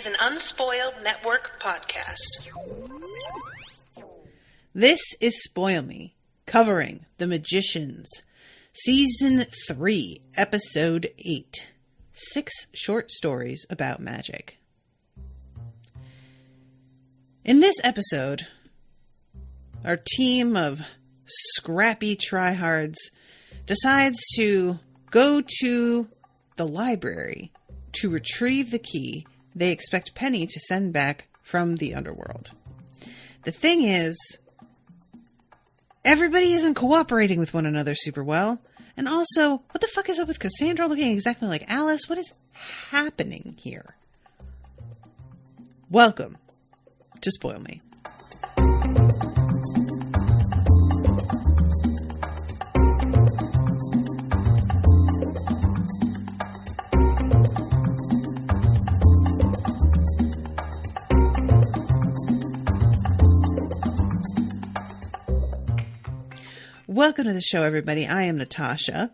an Unspoiled Network podcast. This is Spoil Me, covering The Magicians, Season 3, Episode 8. 6 short stories about magic. In this episode, our team of scrappy tryhards decides to go to the library to retrieve the key they expect Penny to send back from the underworld. The thing is, everybody isn't cooperating with one another super well. And also, what the fuck is up with Cassandra looking exactly like Alice? What is happening here? Welcome to Spoil Me. Welcome to the show, everybody. I am Natasha.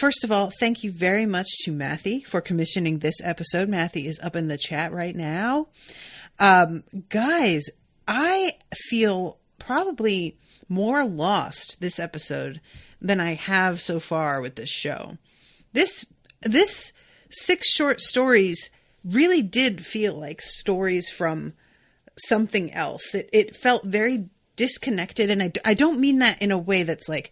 First of all, thank you very much to Mathy for commissioning this episode. Mathy is up in the chat right now. Guys, I feel probably more lost this episode than I have so far with this show. This 6 short stories really did feel like stories from something else. It felt very disconnected, and I don't mean that in a way that's like,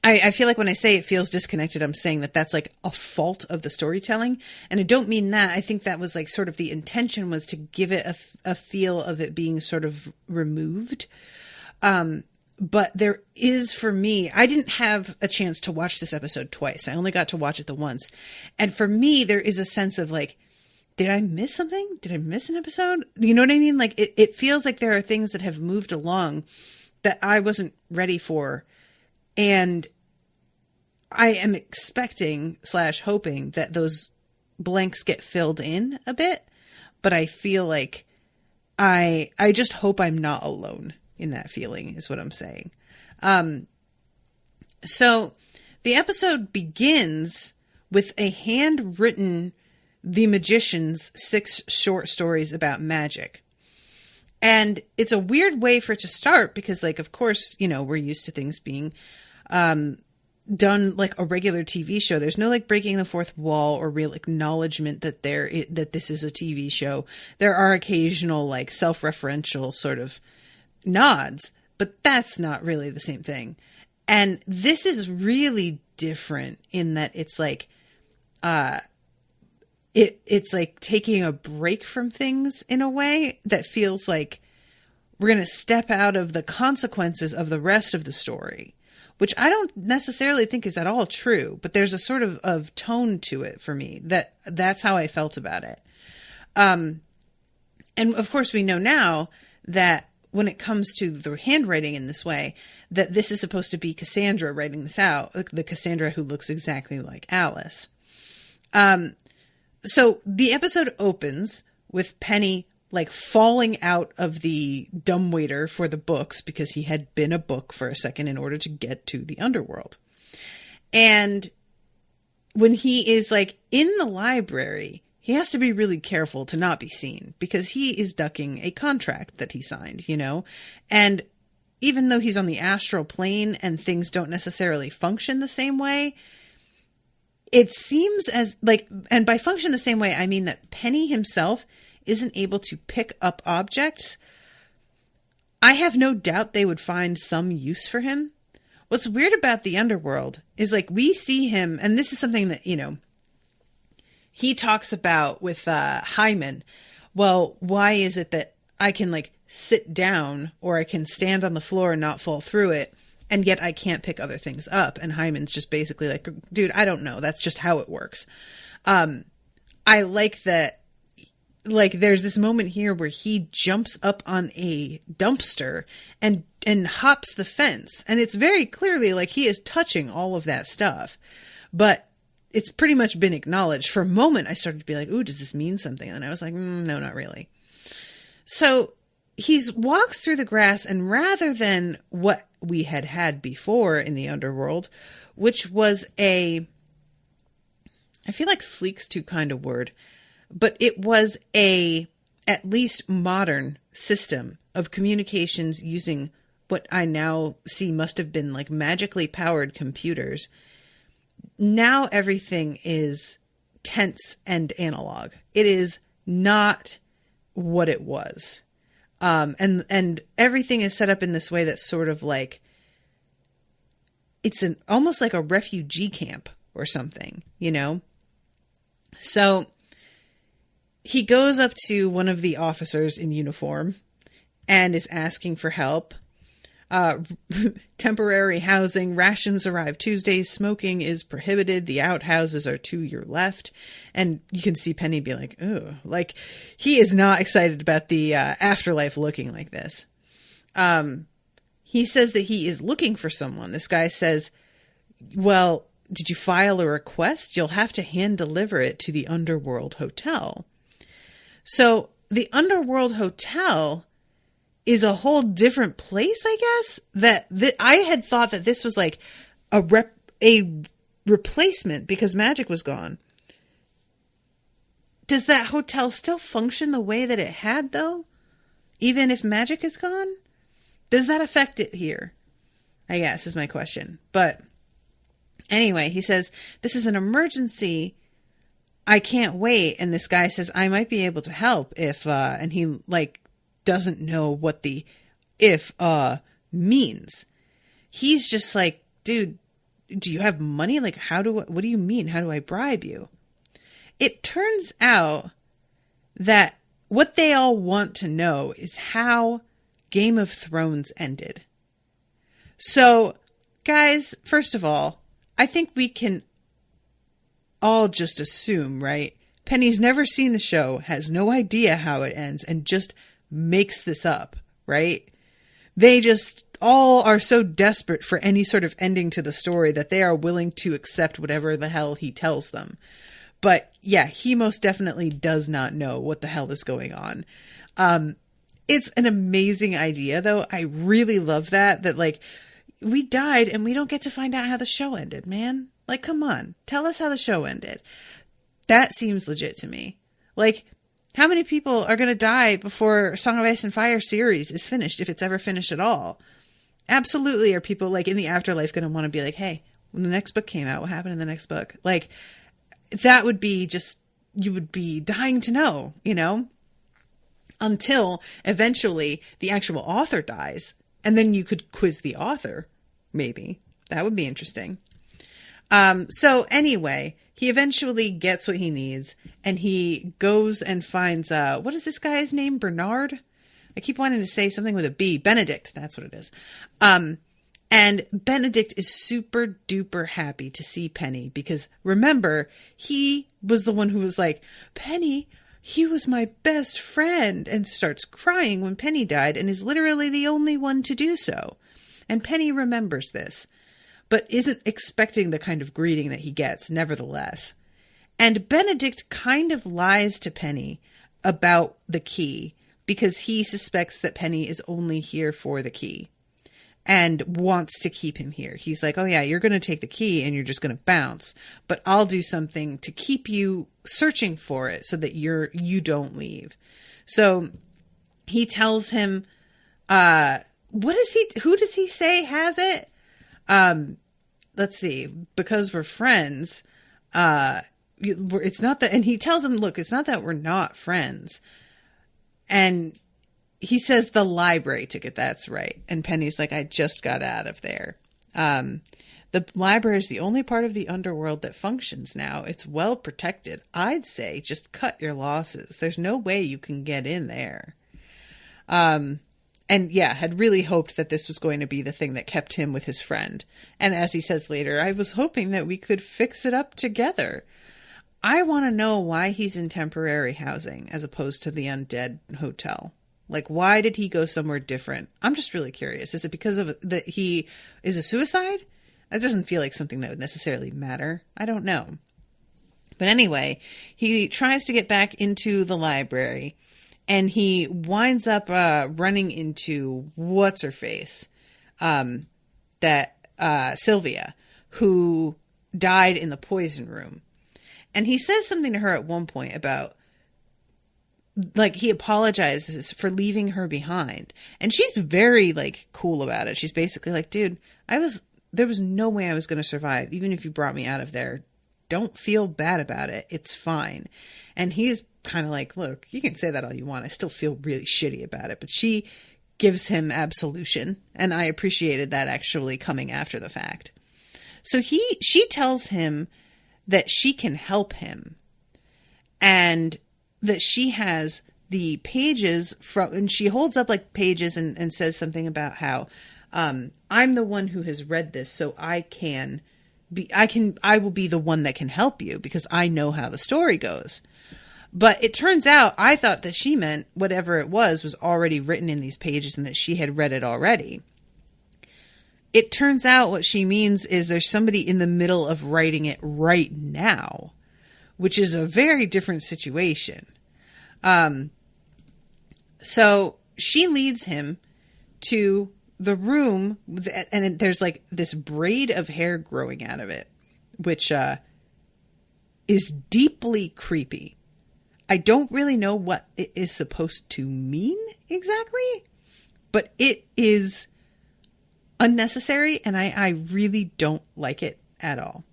I feel like when I say it feels disconnected, I'm saying that that's like a fault of the storytelling, and I don't mean that. I think that was like sort of the intention was to give it a feel of it being sort of removed. But there is, for me, I didn't have a chance to watch this episode twice. I only got to watch it the once. And for me, there is a sense of like, did I miss something? Did I miss an episode? You know what I mean? Like it feels like there are things that have moved along that I wasn't ready for. And I am expecting / hoping that those blanks get filled in a bit. But I feel like I just hope I'm not alone in that feeling is what I'm saying. So the episode begins with a handwritten The Magicians 6 short stories about magic. And it's a weird way for it to start because, like, of course, you know, we're used to things being done like a regular TV show. There's no like breaking the fourth wall or real acknowledgement that that this is a TV show. There are occasional like self-referential sort of nods, but that's not really the same thing. And this is really different in that it's like, it's like taking a break from things in a way that feels like we're going to step out of the consequences of the rest of the story, which I don't necessarily think is at all true, but there's a sort of tone to it for me that's how I felt about it. And of course we know now that when it comes to the handwriting in this way, that this is supposed to be Cassandra writing this out, like the Cassandra who looks exactly like Alice. So the episode opens with Penny like falling out of the dumbwaiter for the books because he had been a book for a second in order to get to the underworld. And when he is like in the library, he has to be really careful to not be seen because he is ducking a contract that he signed, you know? And even though he's on the astral plane and things don't necessarily function the same way, it seems as like, and by function the same way, I mean that Penny himself isn't able to pick up objects. I have no doubt they would find some use for him. What's weird about the underworld is like we see him, and this is something that, you know, he talks about with Hyman. Well, why is it that I can like sit down or I can stand on the floor and not fall through it, and yet I can't pick other things up? And Hyman's just basically like, dude, I don't know. That's just how it works. I like that. Like there's this moment here where he jumps up on a dumpster and hops the fence. And it's very clearly like he is touching all of that stuff, but it's pretty much been acknowledged. For a moment, I started to be like, ooh, does this mean something? And I was like, no, not really. So he walks through the grass, and rather than what we had before in the underworld, which was I feel like sleek's too kind of word. but it was a at least modern system of communications using what I now see must have been like magically powered computers. Now everything is tense and analog. It is not what it was. And everything is set up in this way that's sort of like, it's almost like a refugee camp or something, you know? So he goes up to one of the officers in uniform and is asking for help. Temporary housing, rations arrive Tuesdays, smoking is prohibited, the outhouses are to your left. And you can see Penny be like, oh, like he is not excited about the afterlife looking like this. He says that he is looking for someone. This guy says, well, did you file a request? You'll have to hand deliver it to the Underworld Hotel. So the Underworld Hotel is a whole different place, I guess. That I had thought that this was like a replacement because magic was gone. Does that hotel still function the way that it had, though? Even if magic is gone? Does that affect it here? I guess is my question. But anyway, he says, this is an emergency. I can't wait. And this guy says, I might be able to help if, and he like doesn't know what the if means. He's just like, dude, do you have money? Like, what do you mean? How do I bribe you? It turns out that what they all want to know is how Game of Thrones ended. So, guys, first of all, I think we can all just assume, right? Penny's never seen the show, has no idea how it ends, and just makes this up, right? They just all are so desperate for any sort of ending to the story that they are willing to accept whatever the hell he tells them. But yeah, he most definitely does not know what the hell is going on. It's an amazing idea, though. I really love that like we died and we don't get to find out how the show ended, man. Like, come on, tell us how the show ended. That seems legit to me. Like, how many people are going to die before Song of Ice and Fire series is finished, if it's ever finished at all? Absolutely are people like in the afterlife going to want to be like, hey, when the next book came out, what happened in the next book? Like, that would be just, you would be dying to know, you know? Until eventually the actual author dies. And then you could quiz the author, maybe. That would be interesting. So anyway, he eventually gets what he needs. And he goes and finds, what is this guy's name? Bernard? I keep wanting to say something with a B. Benedict. That's what it is. And Benedict is super duper happy to see Penny because remember, he was the one who was like, Penny, he was my best friend, and starts crying when Penny died and is literally the only one to do so. And Penny remembers this, but isn't expecting the kind of greeting that he gets, nevertheless. And Benedict kind of lies to Penny about the key because he suspects that Penny is only here for the key and wants to keep him here. He's like, oh yeah, you're going to take the key and you're just going to bounce, but I'll do something to keep you searching for it so that you don't leave. So he tells him, who does he say has it? Let's see, because we're friends, it's not that, and he tells him, look, it's not that we're not friends. And he says the library took it. That's right. And Penny's like, I just got out of there. The library is the only part of the underworld that functions now. It's well protected. I'd say just cut your losses. There's no way you can get in there. And yeah, had really hoped that this was going to be the thing that kept him with his friend. And as he says later, I was hoping that we could fix it up together. I want to know why he's in temporary housing as opposed to the undead hotel. Like, why did he go somewhere different? I'm just really curious. Is it because of that he is a suicide? That doesn't feel like something that would necessarily matter. I don't know. But anyway, he tries to get back into the library and he winds up running into what's-her-face, Sylvia, who died in the poison room. And he says something to her at one point about like, he apologizes for leaving her behind. And she's very, like, cool about it. She's basically like, dude, there was no way I was going to survive, even if you brought me out of there. Don't feel bad about it. It's fine. And he's kind of like, look, you can say that all you want. I still feel really shitty about it. But she gives him absolution. And I appreciated that actually coming after the fact. So she tells him that she can help him. And that she has the pages and she holds up like pages and says something about how, I'm the one who has read this, so I will be the one that can help you because I know how the story goes. But it turns out I thought that she meant whatever it was already written in these pages and that she had read it already. It turns out what she means is there's somebody in the middle of writing it right now, which is a very different situation. So she leads him to the room and there's like this braid of hair growing out of it, which, is deeply creepy. I don't really know what it is supposed to mean exactly, but it is unnecessary and I really don't like it at all.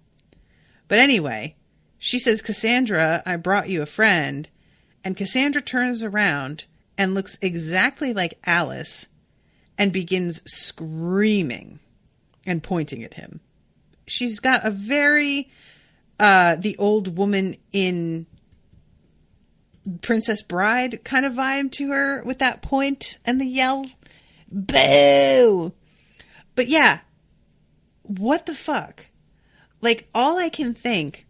But anyway, she says, Cassandra, I brought you a friend. And Cassandra turns around and looks exactly like Alice and begins screaming and pointing at him. She's got a very, the old woman in Princess Bride kind of vibe to her with that point and the yell. Boo! But yeah, what the fuck? Like, all I can think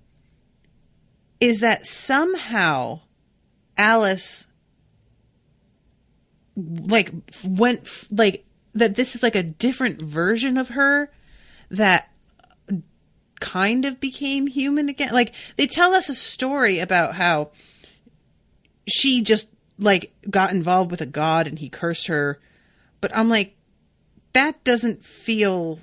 is that somehow Alice, like, went, like, that this is like a different version of her that kind of became human again. Like, they tell us a story about how she just, like, got involved with a god and he cursed her. But I'm like, that doesn't feel,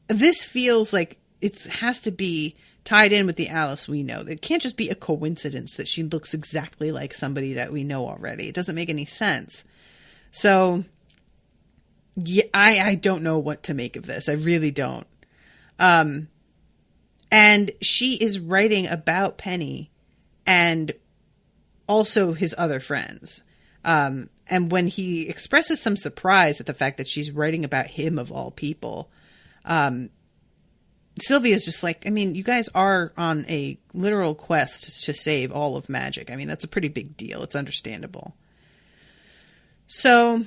this feels like it has to be tied in with the Alice we know. It can't just be a coincidence that she looks exactly like somebody that we know already. It doesn't make any sense. So, yeah, I don't know what to make of this. I really don't. And she is writing about Penny and also his other friends. And when he expresses some surprise at the fact that she's writing about him of all people, Sylvia's just like, I mean, you guys are on a literal quest to save all of magic. I mean, that's a pretty big deal. It's understandable. So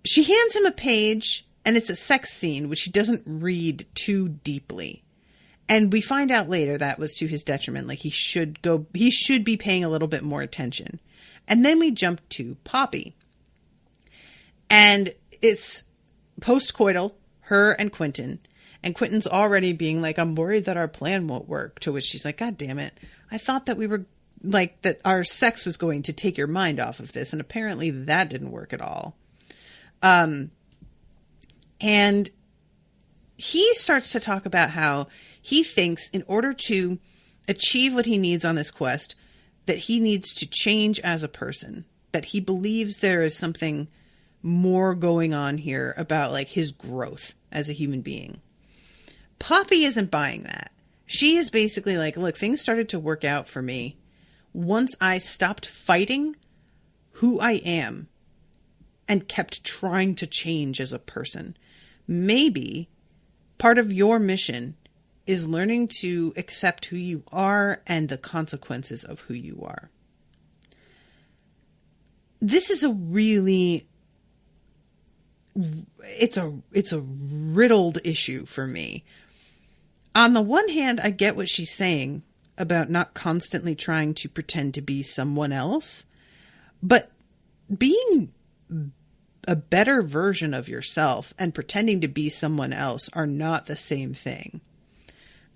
she hands him a page and it's a sex scene, which he doesn't read too deeply. And we find out later that was to his detriment. Like, he should be paying a little bit more attention. And then we jump to Poppy. And it's post-coital, her and Quentin. And Quentin's already being like, I'm worried that our plan won't work. To which she's like, God damn it. I thought that we were like, that our sex was going to take your mind off of this. And apparently that didn't work at all. And he starts to talk about how he thinks in order to achieve what he needs on this quest, that he needs to change as a person, that he believes there is something more going on here about, like, his growth as a human being. Poppy isn't buying that. She is basically like, look, things started to work out for me once I stopped fighting who I am and kept trying to change as a person. Maybe part of your mission is learning to accept who you are and the consequences of who you are. This is a really, it's a riddled issue for me. On the one hand, I get what she's saying about not constantly trying to pretend to be someone else, but being a better version of yourself and pretending to be someone else are not the same thing.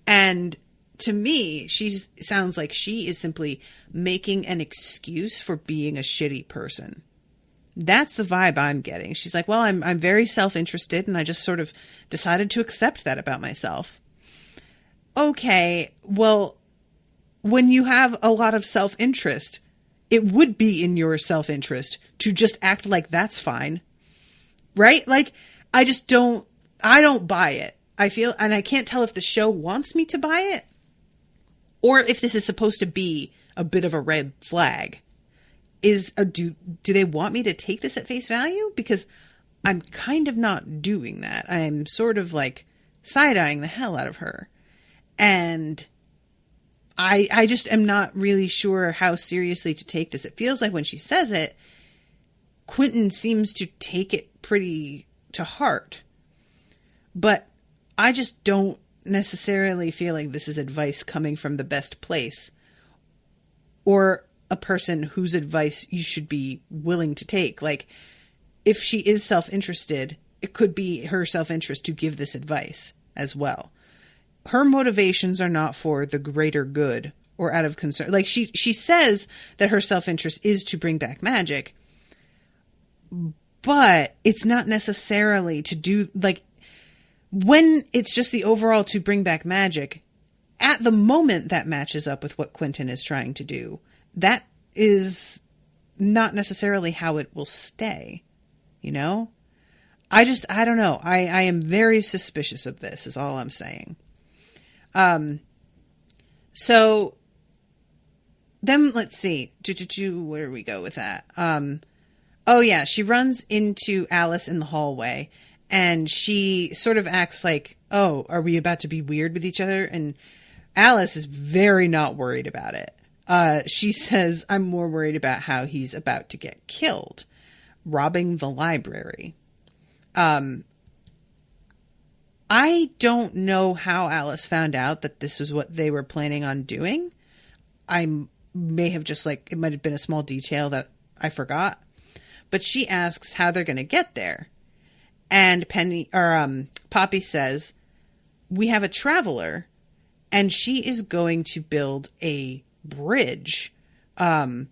And to me, she sounds like she is simply making an excuse for being a shitty person. That's the vibe I'm getting. She's like, well, I'm very self-interested and I just sort of decided to accept that about myself. Okay, well, when you have a lot of self-interest, it would be in your self-interest to just act like that's fine. Right? Like, I don't buy it. I feel, and I can't tell if the show wants me to buy it or if this is supposed to be a bit of a red flag. Do they want me to take this at face value? Because I'm kind of not doing that. I'm sort of like side-eyeing the hell out of her. And I just am not really sure how seriously to take this. It feels like when she says it, Quentin seems to take it pretty to heart. But I just don't necessarily feel like this is advice coming from the best place or a person whose advice you should be willing to take. Like, if she is self-interested, it could be her self-interest to give this advice as well. Her motivations are not for the greater good or out of concern. Like, she says that her self-interest is to bring back magic, but it's not necessarily to do, like, when it's just the overall to bring back magic, at the moment that matches up with what Quentin is trying to do, that is not necessarily how it will stay, you know? I don't know. I am very suspicious of this, is all I'm saying. So then let's see. Where do we go with that? Oh yeah, she runs into Alice in the hallway and she sort of acts like, oh, are we about to be weird with each other? And Alice is very not worried about it. She says, I'm more worried about how he's about to get killed, robbing the library. I don't know how Alice found out that this was what they were planning on doing. I may have just it might have been a small detail that I forgot, but she asks how they're going to get there. And Poppy says, we have a traveler and she is going to build a bridge. And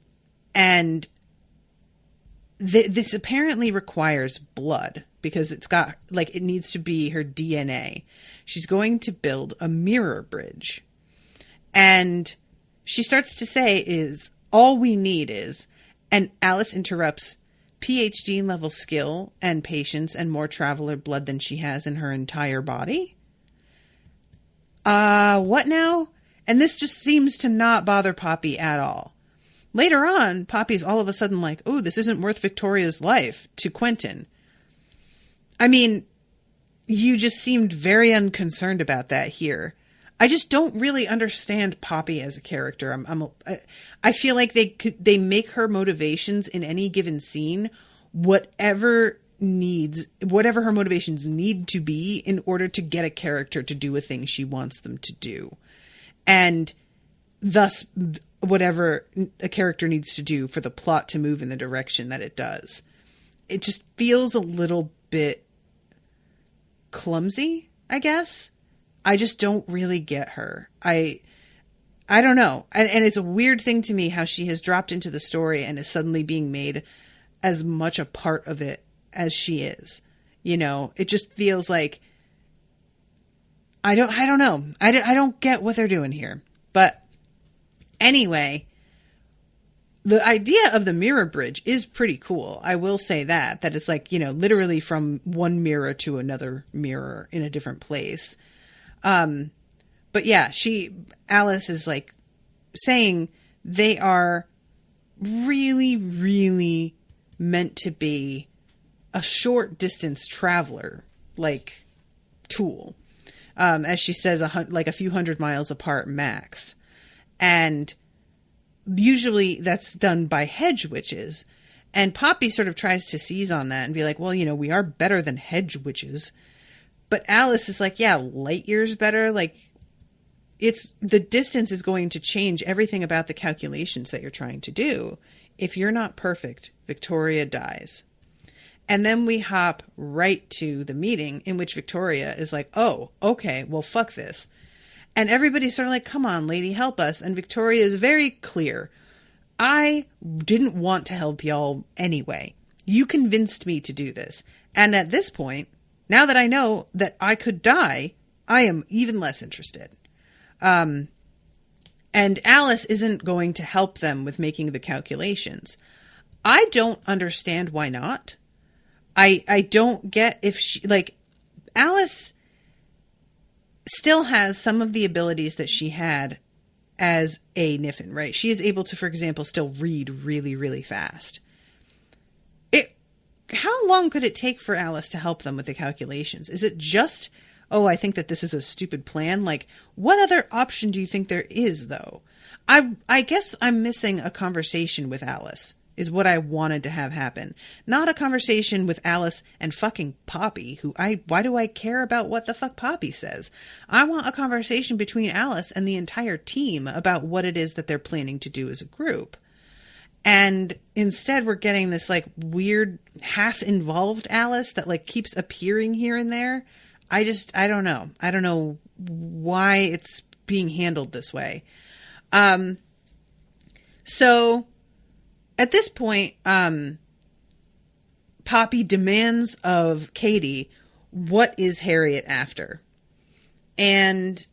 this apparently requires blood because it needs to be her DNA. She's going to build a mirror bridge. And she starts to say all we need is, and Alice interrupts, PhD level skill and patience and more traveler blood than she has in her entire body. What now? And this just seems to not bother Poppy at all. Later on, Poppy's all of a sudden like, oh, this isn't worth Victoria's life to Quentin. I mean, you just seemed very unconcerned about that here. I just don't really understand Poppy as a character. I feel like they make her motivations in any given scene whatever her motivations need to be in order to get a character to do a thing she wants them to do. And thus, whatever a character needs to do for the plot to move in the direction that it does. It just feels a little bit clumsy, I guess. I just don't really get her. I don't know. And it's a weird thing to me how she has dropped into the story and is suddenly being made as much a part of it as she is. You know, it just feels like, I don't know. I don't get what they're doing here. But anyway, the idea of the mirror bridge is pretty cool. I will say that it's like, you know, literally from one mirror to another mirror in a different place. But yeah, Alice is like saying they are really, really meant to be a short distance traveler, like tool. As she says, like a few hundred miles apart max. And usually that's done by hedge witches. And Poppy sort of tries to seize on that and be like, well, you know, we are better than hedge witches. But Alice is like, yeah, light years better. Like, the distance is going to change everything about the calculations that you're trying to do. If you're not perfect, Victoria dies. And then we hop right to the meeting in which Victoria is like, oh, okay, well, fuck this. And everybody's sort of like, come on, lady, help us. And Victoria is very clear. I didn't want to help y'all anyway. You convinced me to do this. And at this point, now that I know that I could die, I am even less interested. And Alice isn't going to help them with making the calculations. I don't understand why not. I don't get if she, like, Alice still has some of the abilities that she had as a Niffin, right? She is able to, for example, still read really, really fast. How long could it take for Alice to help them with the calculations? Is it just, oh, I think that this is a stupid plan? Like, what other option do you think there is, though? I guess I'm missing a conversation with Alice, is what I wanted to have happen. Not a conversation with Alice and fucking Poppy, why do I care about what the fuck Poppy says? I want a conversation between Alice and the entire team about what it is that they're planning to do as a group. And instead we're getting this like weird half-involved Alice that like keeps appearing here and there. I don't know. I don't know why it's being handled this way. So at this point, Poppy demands of Katie, what is Harriet after? And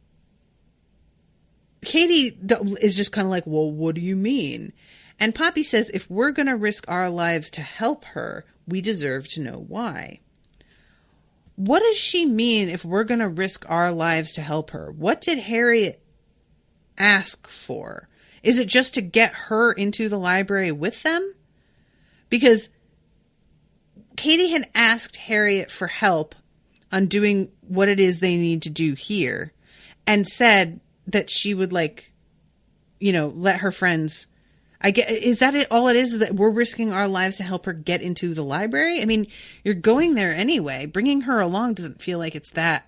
Katie is just kind of like, well, what do you mean? And Poppy says, if we're going to risk our lives to help her, we deserve to know why. What does she mean if we're going to risk our lives to help her? What did Harriet ask for? Is it just to get her into the library with them? Because Katie had asked Harriet for help on doing what it is they need to do here and said that she would let her friends... is that it? All it is that we're risking our lives to help her get into the library? I mean, you're going there anyway. Bringing her along doesn't feel like it's that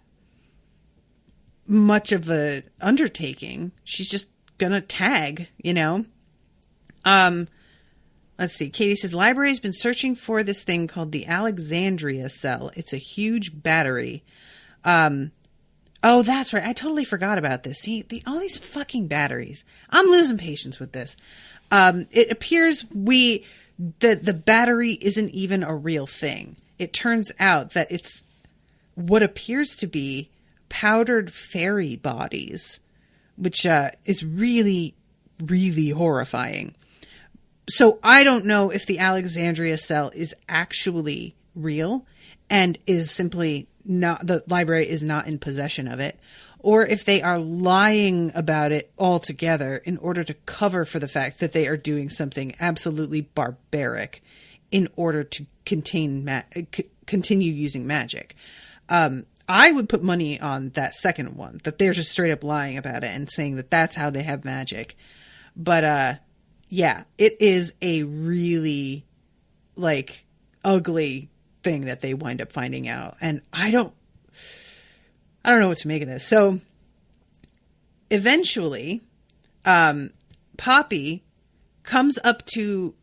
much of a undertaking. She's just gonna tag, Let's see. Katie says, library's been searching for this thing called the Alexandria cell. It's a huge battery. Oh, that's right. I totally forgot about this. See, all these fucking batteries. I'm losing patience with this. It appears the battery isn't even a real thing. It turns out that it's what appears to be powdered fairy bodies, which is really, really horrifying. So I don't know if the Alexandria cell is actually real and is simply not, the library is not in possession of it, or if they are lying about it altogether in order to cover for the fact that they are doing something absolutely barbaric in order to continue using magic. I would put money on that second one, that they're just straight up lying about it and saying that that's how they have magic. But yeah, it is a really ugly thing that they wind up finding out. And I don't know what to make of this. So eventually, Poppy comes up to,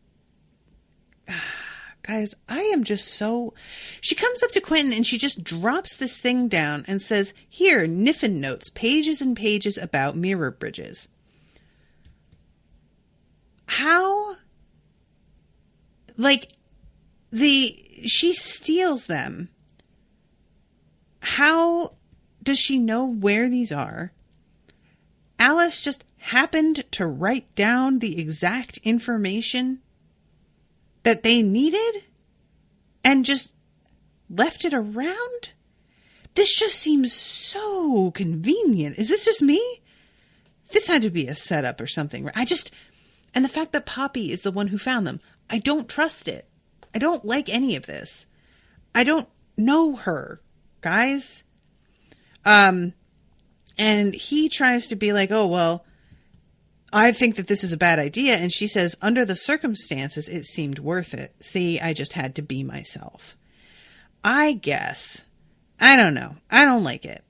guys, I am just so, she comes up to Quentin and she just drops this thing down and says, here, Niffin notes, pages and pages about mirror bridges. How, she steals them. How does she know where these are? Alice just happened to write down the exact information that they needed and just left it around? This just seems so convenient. Is this just me? This had to be a setup or something. And the fact that Poppy is the one who found them, I don't trust it. I don't like any of this. I don't know her, guys. And he tries to be like, oh, well, I think that this is a bad idea. And she says, under the circumstances, it seemed worth it. See, I just had to be myself. I guess. I don't know. I don't like it.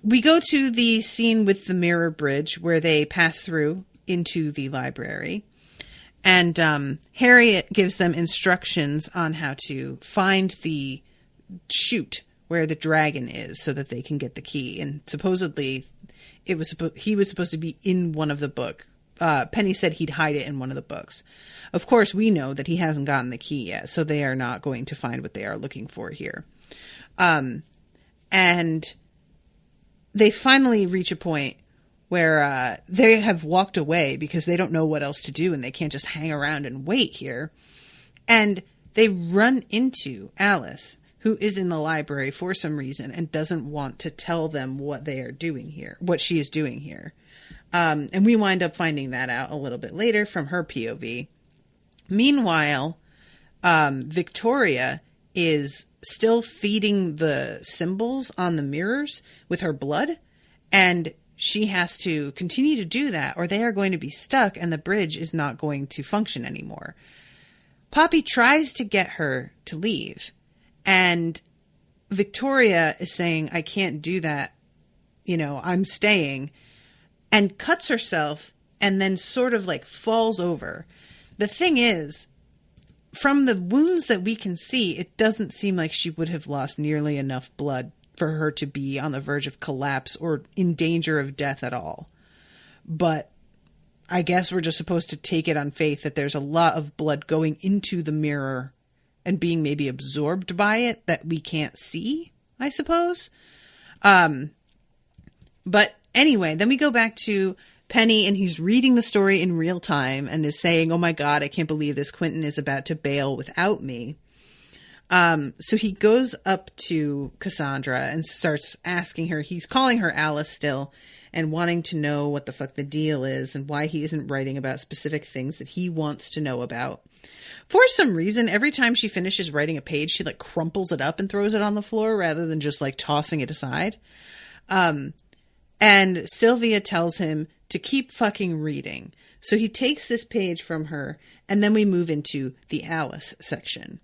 We go to the scene with the mirror bridge where they pass through into the library. And Harriet gives them instructions on how to find the chute where the dragon is so that they can get the key. And supposedly he was supposed to be in one of the books. Penny said he'd hide it in one of the books. Of course, we know that he hasn't gotten the key yet, so they are not going to find what they are looking for here. And they finally reach a point where they have walked away because they don't know what else to do and they can't just hang around and wait here. And they run into Alice, who is in the library for some reason and doesn't want to tell them what they are doing here, what she is doing here. And we wind up finding that out a little bit later from her POV. Meanwhile, Victoria is still feeding the symbols on the mirrors with her blood, and she has to continue to do that or they are going to be stuck and the bridge is not going to function anymore. Poppy tries to get her to leave, and Victoria is saying, I can't do that, I'm staying, and cuts herself and then sort of like falls over. The thing is, from the wounds that we can see, it doesn't seem like she would have lost nearly enough blood for her to be on the verge of collapse or in danger of death at all. But I guess we're just supposed to take it on faith that there's a lot of blood going into the mirror and being maybe absorbed by it that we can't see, I suppose. But anyway, then we go back to Penny, and he's reading the story in real time and is saying, oh my God, I can't believe this. Quentin is about to bail without me. So he goes up to Cassandra and starts asking her, he's calling her Alice still, and wanting to know what the fuck the deal is and why he isn't writing about specific things that he wants to know about. For some reason, every time she finishes writing a page, she like crumples it up and throws it on the floor rather than just like tossing it aside. And Sylvia tells him to keep fucking reading. So he takes this page from her, and then we move into the Alice section.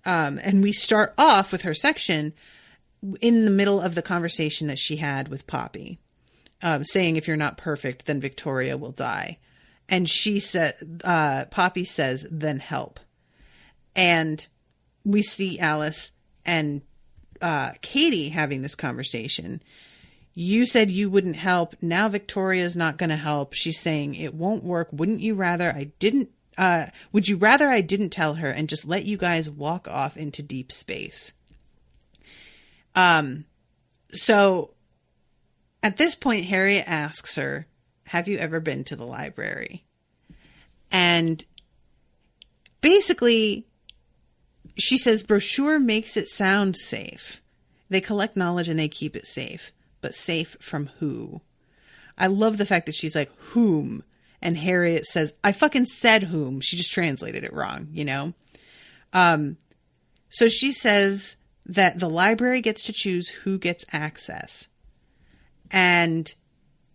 And we start off with her section in the middle of the conversation that she had with Poppy, saying, if you're not perfect, then Victoria will die. And she said, Poppy says, then help. And we see Alice and Katie having this conversation. You said you wouldn't help. Now Victoria's not going to help. She's saying it won't work. Wouldn't you rather I didn't? Would you rather I didn't tell her and just let you guys walk off into deep space? So at this point, Harriet asks her, have you ever been to the library? And basically, she says, brochure makes it sound safe. They collect knowledge and they keep it safe. But safe from who? I love the fact that she's like, whom? And Harriet says, I fucking said whom. She just translated it wrong, So she says that the library gets to choose who gets access. And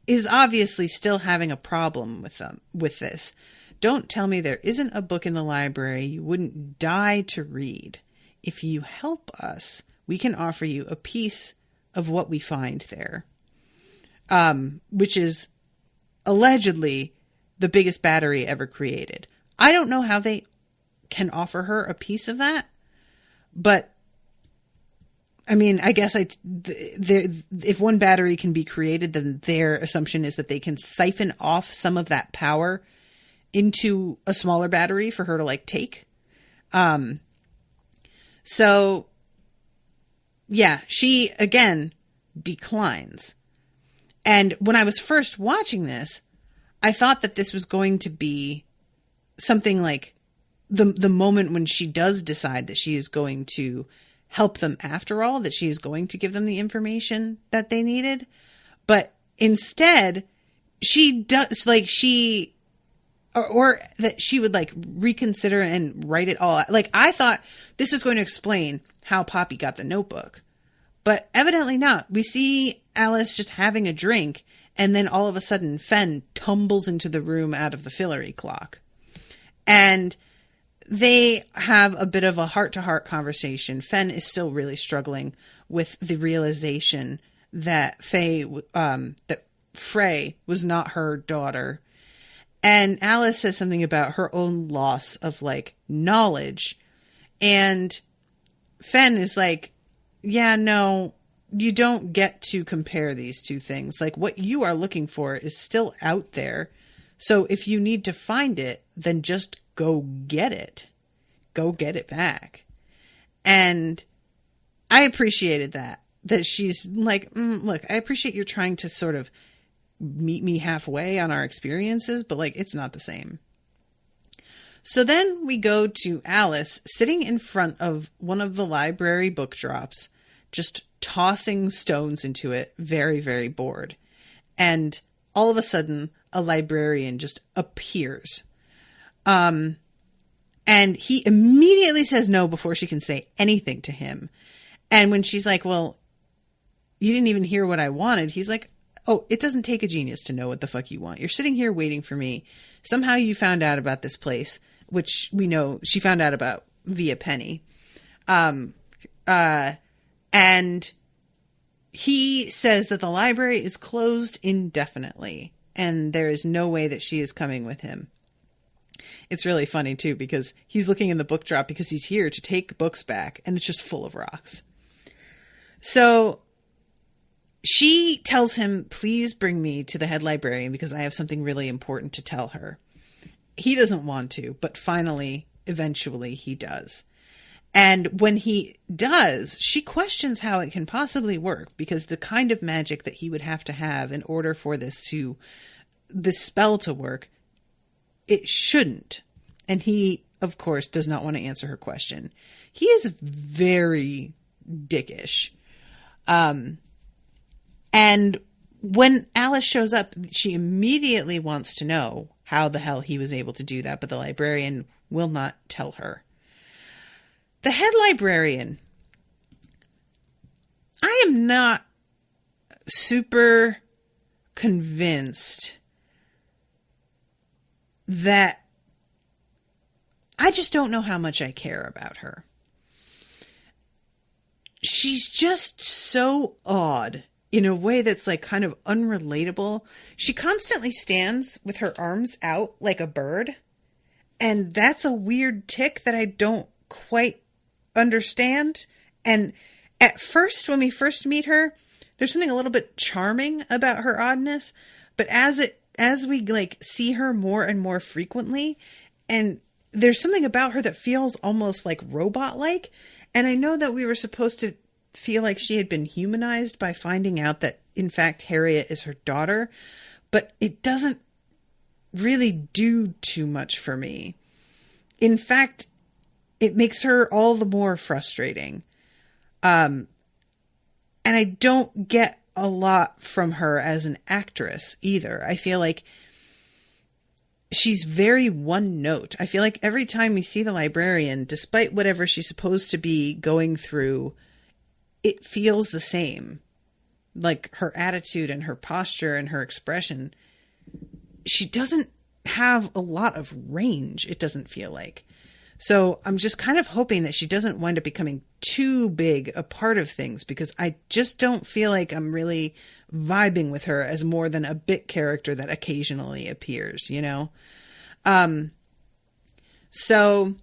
is obviously still having a problem with this. Don't tell me there isn't a book in the library you wouldn't die to read. If you help us, we can offer you a piece of what we find there. Which is allegedly the biggest battery ever created. I don't know how they can offer her a piece of that, but I mean, I guess if one battery can be created, then their assumption is that they can siphon off some of that power into a smaller battery for her to like take. So yeah, she again declines. And when I was first watching this, I thought that this was going to be something like the moment when she does decide that she is going to help them after all, that she is going to give them the information that they needed. But instead, she does like or that she would like reconsider and write it all out. Like I thought this was going to explain how Poppy got the notebook, but evidently not. We see Alice just having a drink, and then all of a sudden Fen tumbles into the room out of the Fillory clock. And they have a bit of a heart-to-heart conversation. Fen is still really struggling with the realization that Frey was not her daughter. And Alice says something about her own loss of like knowledge. And Fen is like, yeah, no, you don't get to compare these two things. Like what you are looking for is still out there. So if you need to find it, then just go get it. Go get it back. And I appreciated that she's like, look, I appreciate you're trying to sort of meet me halfway on our experiences, but like, it's not the same. So then we go to Alice sitting in front of one of the library book drops, just tossing stones into it, very, very bored. And all of a sudden, a librarian just appears. And he immediately says no before she can say anything to him. And when she's like, well, you didn't even hear what I wanted, he's like, oh, it doesn't take a genius to know what the fuck you want. You're sitting here waiting for me. Somehow you found out about this place, which we know she found out about via Penny. And he says that the library is closed indefinitely, and there is no way that she is coming with him. It's really funny, too, because he's looking in the book drop because he's here to take books back, and it's just full of rocks. So she tells him, please bring me to the head librarian because I have something really important to tell her. He doesn't want to, but finally, eventually, he does. And when he does, she questions how it can possibly work, because the kind of magic that he would have to have in order for this spell to work, it shouldn't. And he, of course, does not want to answer her question. He is very dickish. And when Alice shows up, she immediately wants to know how the hell he was able to do that, but the librarian will not tell her. The head librarian, I am not super convinced that I just don't know how much I care about her. She's just so odd in a way that's like kind of unrelatable. She constantly stands with her arms out like a bird. And that's a weird tic that I don't quite understand. And at first, when we first meet her, there's something a little bit charming about her oddness. But as we like see her more and more frequently, and there's something about her that feels almost like robot-like. And I know that we were supposed to feel like she had been humanized by finding out that, in fact, Harriet is her daughter. But it doesn't really do too much for me. In fact, it makes her all the more frustrating. And I don't get a lot from her as an actress either. I feel like she's very one note. I feel like every time we see the librarian, despite whatever she's supposed to be going through, it feels the same. Like her attitude and her posture and her expression. She doesn't have a lot of range, it doesn't feel like. So I'm just kind of hoping that she doesn't wind up becoming too big a part of things, because I just don't feel like I'm really vibing with her as more than a bit character that occasionally appears, you know? So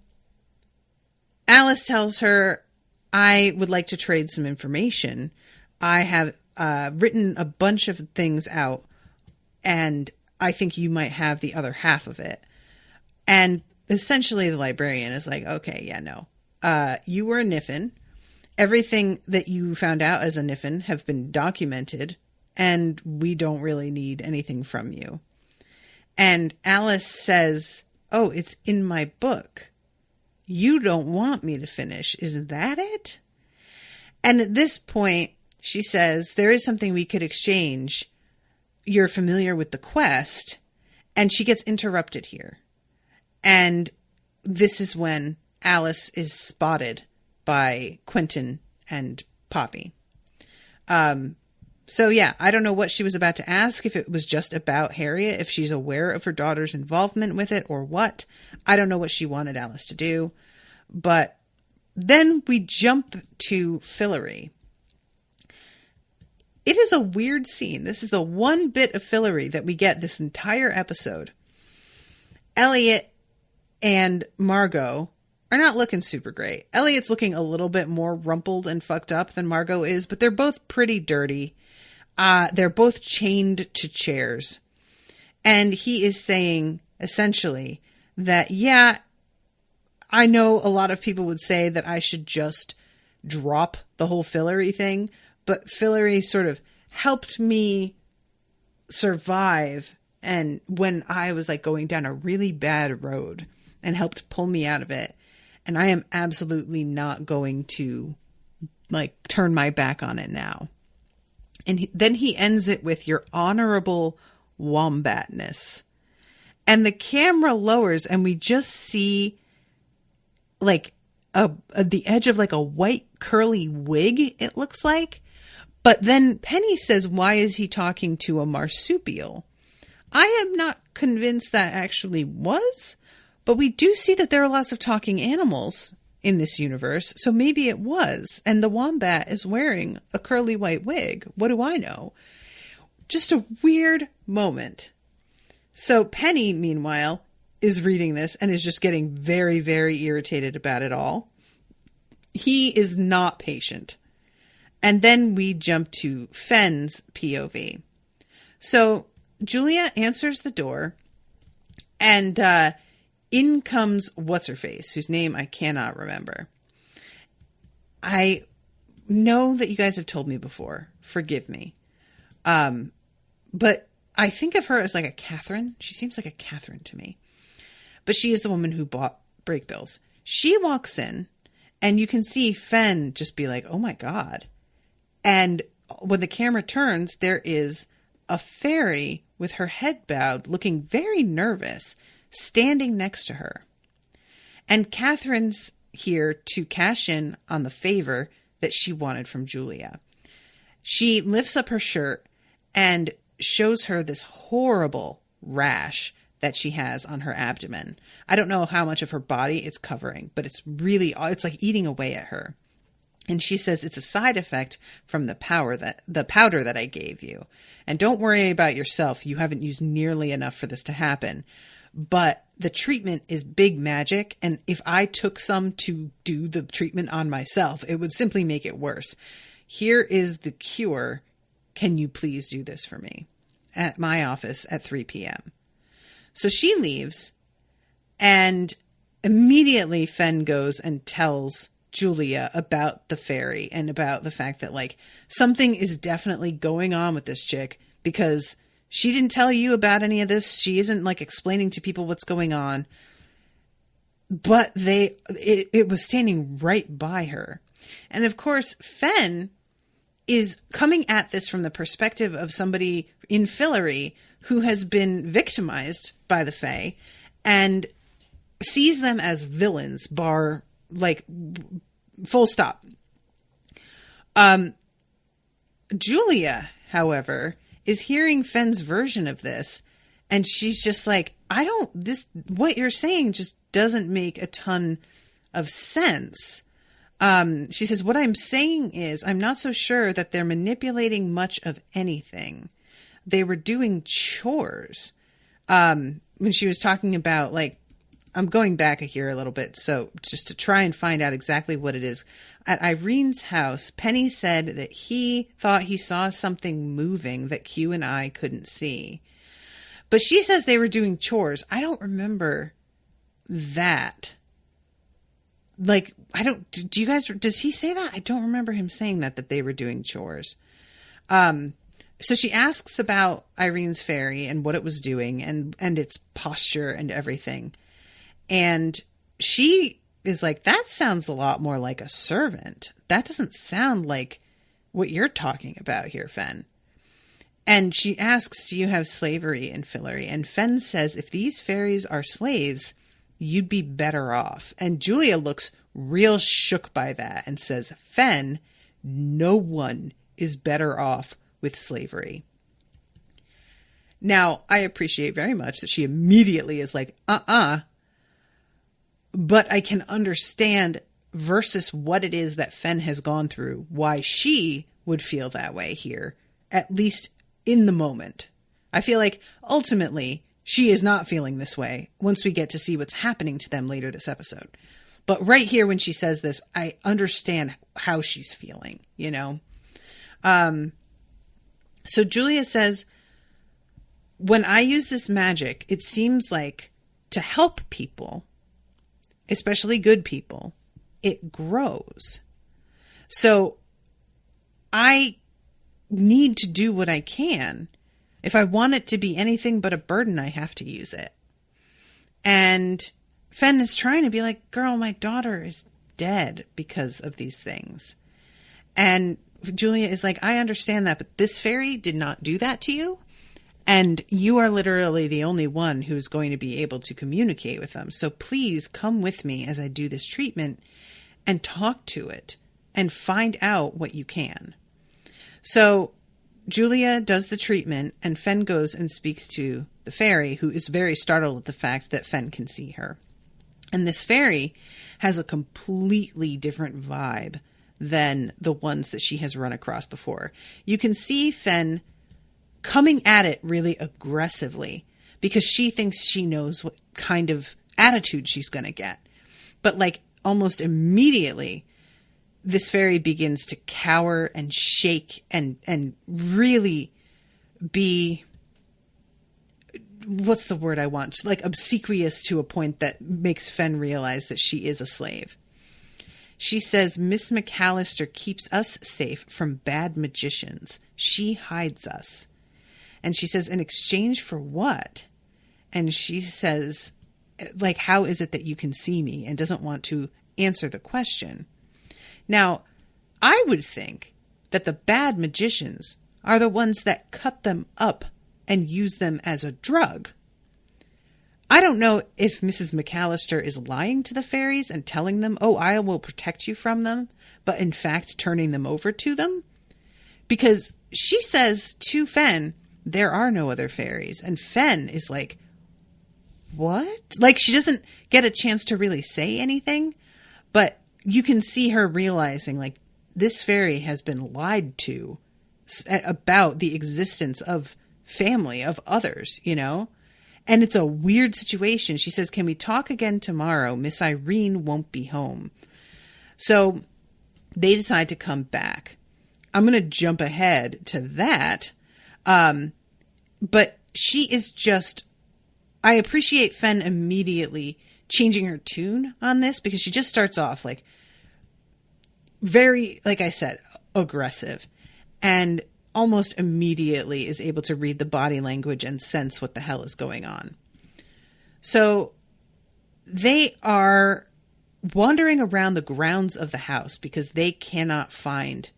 Alice tells her, I would like to trade some information. I have written a bunch of things out, and I think you might have the other half of it. And essentially the librarian is like, okay, yeah, no. You were a Niffin. Everything that you found out as a Niffin have been documented, and we don't really need anything from you. And Alice says, oh, it's in my book. You don't want me to finish. Is that it? And at this point, she says, there is something we could exchange. You're familiar with the quest. And she gets interrupted here. And this is when Alice is spotted by Quentin and Poppy. So yeah, I don't know what she was about to ask, if it was just about Harriet, if she's aware of her daughter's involvement with it or what. I don't know what she wanted Alice to do. But then we jump to Fillory. It is a weird scene. This is the one bit of Fillory that we get this entire episode. Elliot and Margot are not looking super great. Elliot's looking a little bit more rumpled and fucked up than Margot is, but they're both pretty dirty. They're both chained to chairs. And he is saying, essentially, that, yeah, I know a lot of people would say that I should just drop the whole Fillory thing, but Fillory sort of helped me survive. And when I was like going down a really bad road, and helped pull me out of it. And I am absolutely not going to like turn my back on it now. And then he ends it with your honorable wombatness. And the camera lowers and we just see like the edge of like a white curly wig, it looks like. But then Penny says, why is he talking to a marsupial? I am not convinced that actually was, but we do see that there are lots of talking animals in this universe, so maybe it was. And the wombat is wearing a curly white wig. What do I know? Just a weird moment. So Penny, meanwhile, is reading this and is just getting very, very irritated about it all. He is not patient. And then we jump to Fenn's POV. So Julia answers the door, and in comes What's-Her-Face, whose name I cannot remember. I know that you guys have told me before. Forgive me. But I think of her as like a Catherine. She seems like a Catherine to me. But she is the woman who bought Break Bills. She walks in, and you can see Fenn just be like, oh my God. And when the camera turns, there is a fairy with her head bowed, looking very nervous, standing next to her. And Catherine's here to cash in on the favor that she wanted from Julia. She lifts up her shirt and shows her this horrible rash that she has on her abdomen. I don't know how much of her body it's covering, but it's like eating away at her. And she says it's a side effect from the powder that I gave you. And don't worry about yourself. You haven't used nearly enough for this to happen. But the treatment is big magic. And if I took some to do the treatment on myself, it would simply make it worse. Here is the cure. Can you please do this for me at my office at 3 p.m.? So she leaves, and immediately Fenn goes and tells Julia about the fairy and about the fact that like something is definitely going on with this chick, because she didn't tell you about any of this. She isn't like explaining to people what's going on, but it was standing right by her. And of course, Fenn is coming at this from the perspective of somebody in Fillory who has been victimized by the Fae and sees them as villains, bar like full stop. Julia, however, is hearing Fenn's version of this, and she's just like, what you're saying just doesn't make a ton of sense. She says, what I'm saying is, I'm not so sure that they're manipulating much of anything. They were doing chores. When she was talking about, like, I'm going back here a little bit, so just to try and find out exactly what it is. At Irene's house, Penny said that he thought he saw something moving that Q and I couldn't see. But she says they were doing chores. I don't remember that. Like, do you guys, does he say that? I don't remember him saying that they were doing chores. So she asks about Irene's fairy and what it was doing and its posture and everything. And she is like, that sounds a lot more like a servant. That doesn't sound like what you're talking about here, Fenn. And she asks, do you have slavery in Fillory? And Fenn says, if these fairies are slaves, you'd be better off. And Julia looks real shook by that and says, Fenn, no one is better off with slavery. Now, I appreciate very much that she immediately is like, but I can understand versus what it is that Fenn has gone through, why she would feel that way here, at least in the moment. I feel like ultimately she is not feeling this way once we get to see what's happening to them later this episode. But right here when she says this, I understand how she's feeling, you know? So Julia says, when I use this magic, it seems like to help people, especially good people, it grows. So I need to do what I can, If I want it to be anything but a burden, I have to use it. And Fen is trying to be like, girl, my daughter is dead because of these things. And Julia is like, I understand that, but this fairy did not do that to you. And you are literally the only one who's going to be able to communicate with them. So please come with me as I do this treatment and talk to it and find out what you can. So Julia does the treatment, and Fen goes and speaks to the fairy, who is very startled at the fact that Fen can see her. And this fairy has a completely different vibe than the ones that she has run across before. You can see Fen coming at it really aggressively because she thinks she knows what kind of attitude she's going to get. But like almost immediately, this fairy begins to cower and shake and really be, what's the word I want? Like obsequious to a point that makes Fen realize that she is a slave. She says, Miss McAllister keeps us safe from bad magicians. She hides us. And she says, in exchange for what? And she says, like, how is it that you can see me? And doesn't want to answer the question. Now, I would think that the bad magicians are the ones that cut them up and use them as a drug. I don't know if Mrs. McAllister is lying to the fairies and telling them, oh, I will protect you from them, but in fact turning them over to them. Because she says to Fen, there are no other fairies. And Fen is like, what? Like, she doesn't get a chance to really say anything, but you can see her realizing, like, this fairy has been lied to about the existence of family, of others, you know? And it's a weird situation. She says, can we talk again tomorrow? Miss Irene won't be home. So they decide to come back. I'm going to jump ahead to that. But she is just, I appreciate Fen immediately changing her tune on this, because she just starts off like very, like I said, aggressive, and almost immediately is able to read the body language and sense what the hell is going on. So they are wandering around the grounds of the house because they cannot find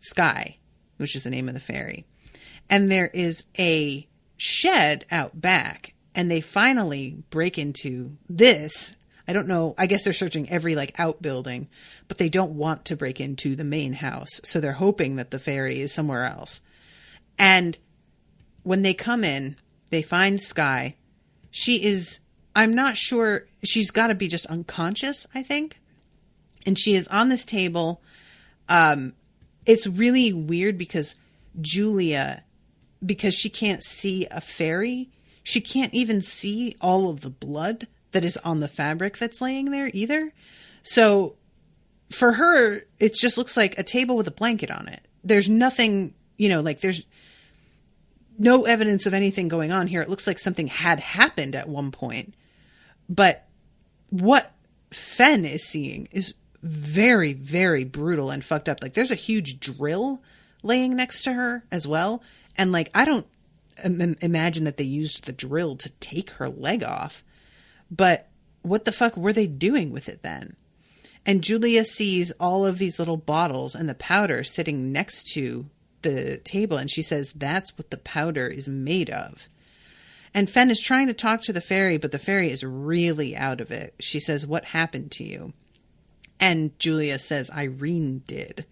Sky, which is the name of the fairy. And there is a shed out back, and they finally break into this. I don't know. I guess they're searching every like outbuilding, but they don't want to break into the main house. So they're hoping that the fairy is somewhere else. And when they come in, they find Sky. She is, I'm not sure, she's got to be just unconscious, I think. And she is on this table. It's really weird because Julia, because she can't see a fairy, she can't even see all of the blood that is on the fabric that's laying there either. So for her, it just looks like a table with a blanket on it. There's nothing, you know, like there's no evidence of anything going on here. It looks like something had happened at one point. But what Fen is seeing is very, very brutal and fucked up. Like there's a huge drill laying next to her as well. And like, I don't imagine that they used the drill to take her leg off. But what the fuck were they doing with it then? And Julia sees all of these little bottles and the powder sitting next to the table. And she says, that's what the powder is made of. And Fen is trying to talk to the fairy, but the fairy is really out of it. She says, what happened to you? And Julia says, Irene did.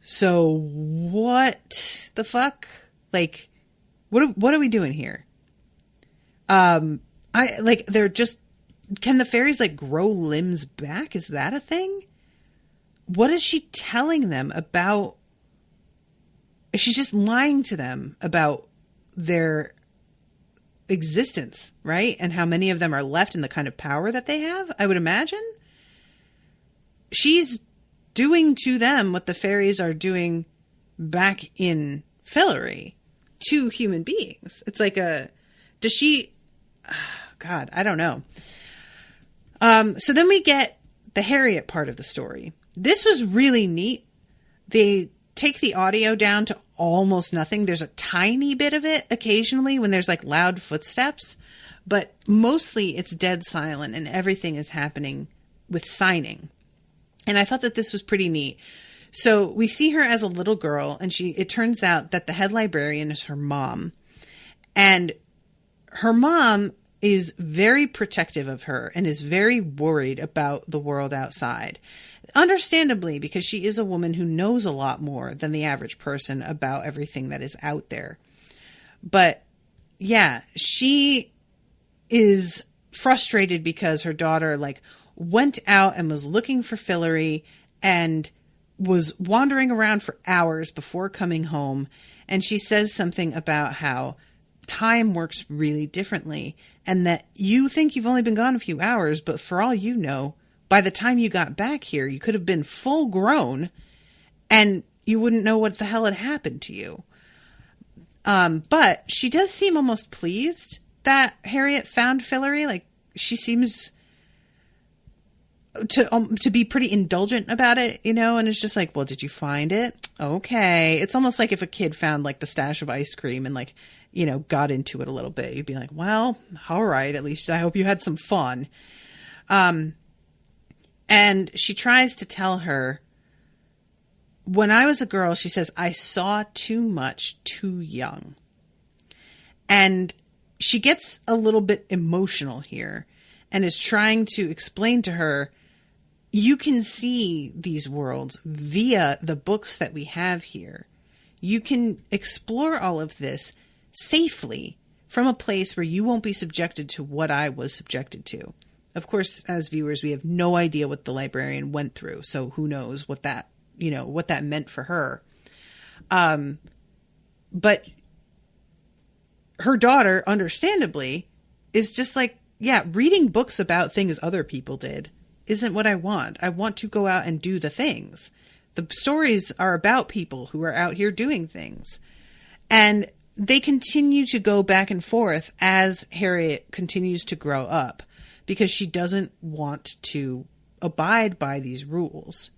So what the fuck? Like, what are we doing here? They're just, can the fairies like grow limbs back? Is that a thing? What is she telling them about? She's just lying to them about their existence, right? And how many of them are left and the kind of power that they have, I would imagine. She's doing to them what the fairies are doing back in Fillory to human beings. It's like does she, God, I don't know. So then we get the Harriet part of the story. This was really neat. They take the audio down to almost nothing. There's a tiny bit of it occasionally when there's like loud footsteps, but mostly it's dead silent and everything is happening with signing. And I thought that this was pretty neat. So we see her as a little girl, and it turns out that the head librarian is her mom. And her mom is very protective of her and is very worried about the world outside. Understandably, because she is a woman who knows a lot more than the average person about everything that is out there. But yeah, she is frustrated because her daughter went out and was looking for Fillory and was wandering around for hours before coming home. And she says something about how time works really differently and that you think you've only been gone a few hours, but for all you know, by the time you got back here, you could have been full grown and you wouldn't know what the hell had happened to you. But she does seem almost pleased that Harriet found Fillory. She seems to be pretty indulgent about it, and it's just well, did you find it? Okay. It's almost like if a kid found the stash of ice cream and got into it a little bit, you'd be like, well, all right, at least I hope you had some fun. And she tries to tell her, when I was a girl, she says, I saw too much too young. And she gets a little bit emotional here and is trying to explain to her, you can see these worlds via the books that we have here. You can explore all of this safely from a place where you won't be subjected to what I was subjected to. Of course, as viewers, we have no idea what the librarian went through. So who knows what that meant for her. But her daughter, understandably, is just reading books about things other people did isn't what I want. I want to go out and do the things. The stories are about people who are out here doing things. And they continue to go back and forth as Harriet continues to grow up because she doesn't want to abide by these rules.